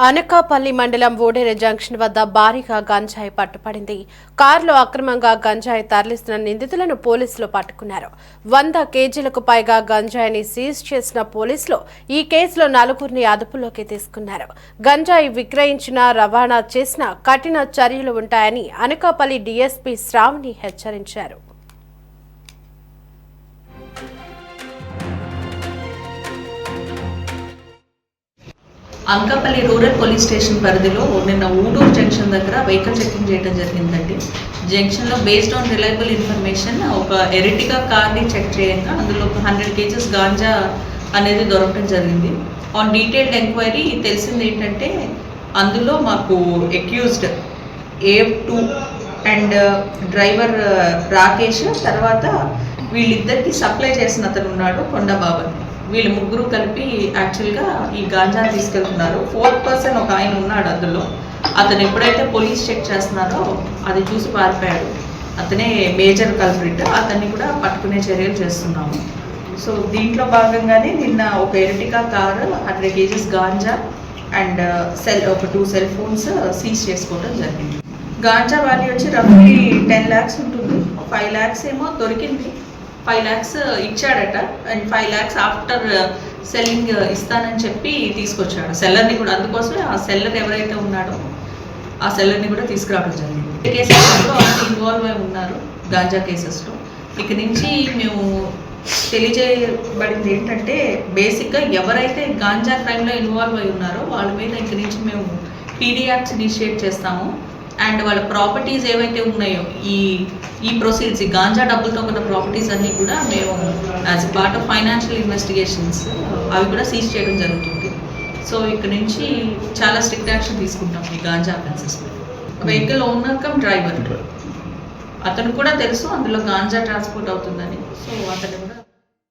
అనకాపల్లి మండలం ఓడేరు జంక్షన్ వద్ద భారీగా గంజాయి పట్టుపడింది. కారులో అక్రమంగా గంజాయి తరలిస్తున్న నిందితులను పోలీసులు పట్టుకున్నారు. 100 కేజీలకు పైగా గంజాయిని సీజ్ చేసిన పోలీసులు ఈ కేసులో 4గురిని అదుపులోకి తీసుకున్నారు. గంజాయి విక్రయించిన, రవాణా చేసిన కఠిన చర్యలు ఉంటాయని అనకాపల్లి డీఎస్పీ శ్రావణి హెచ్చరించారు. అనకాపల్లి రూరల్ పోలీస్ స్టేషన్ పరిధిలో నిన్న ఊడూరు జంక్షన్ దగ్గర వెహికల్ చెకింగ్ చేయడం జరిగిందండి. జంక్షన్లో బేస్డ్ ఆన్ రిలయబుల్ ఇన్ఫర్మేషన్ ఒక ఎరిటిగా కార్ని చెక్ చేయంగా అందులో ఒక 100 కేజెస్ గాంజా అనేది దొరకడం జరిగింది. ఆన్ డీటెయిల్డ్ ఎంక్వైరీ తెలిసింది ఏంటంటే అందులో మాకు accused A2 and driver Rakesh, తర్వాత వీళ్ళిద్దరికి సప్లై చేసిన అతను ఉన్నాడు కొండబాబన్. వీళ్ళు ముగ్గురు కలిపి యాక్చువల్గా ఈ గాంజా తీసుకెళ్తున్నారు. 4th పర్సన్ ఒక ఆయన ఉన్నాడు అందులో. అతను ఎప్పుడైతే పోలీస్ చెక్ చేస్తున్నారో అది చూసి పారిపోయాడు. అతనే మేజర్ కల్ప్రిట్. అతన్ని కూడా పట్టుకునే చర్యలు చేస్తున్నాము. సో దీంట్లో భాగంగానే నిన్న ఒక ఎరిటికా కారు 100 కేజీస్ గాంజా అండ్ ఒక 2 సెల్ ఫోన్స్ సీజ్ చేసుకోవడం జరిగింది. గాంజా వాల్యూ వచ్చి రఫ్లీ 10 lakhs ఉంటుంది. 5 lakhs ఏమో దొరికింది, 5 lakhs ఇచ్చాడట అండ్ 5 lakhs ఆఫ్టర్ సెల్లింగ్ ఇస్తానని చెప్పి తీసుకొచ్చాడు సెల్లర్ని కూడా. అందుకోసమే ఆ సెల్లర్ ఎవరైతే ఉన్నాడో ఆ సెల్లర్ని కూడా తీసుకురావడం జరిగింది. కేసెస్లో ఇన్వాల్వ్ అయి ఉన్నారు గాంజా కేసెస్లో. ఇక నుంచి మేము తెలియజేయబడింది ఏంటంటే బేసిక్గా ఎవరైతే గాంజా క్రైమ్లో ఇన్వాల్వ్ అయి ఉన్నారో వాళ్ళ మీద ఇక నుంచి మేము PD యాక్ట్స్ ఇనిషియేట్ చేస్తాము. అండ్ వాళ్ళ ప్రాపర్టీస్ ఏవైతే ఉన్నాయో ఈ ప్రొసీడ్స్, ఈ గాంజా డబ్బులతో ఉన్న ప్రాపర్టీస్ అన్నీ కూడా మేము as a part of financial investigations అవి కూడా సీజ్ చేయడం జరుగుతుంది. సో ఇక్కడ నుంచి చాలా స్ట్రిక్ట్ యాక్షన్ తీసుకుంటాం ఈ ganja offences. Vehicle owner cum driver, అతను కూడా తెలుసు అందులో గాంజా ట్రాన్స్పోర్ట్ అవుతుందని. సో అతను కూడా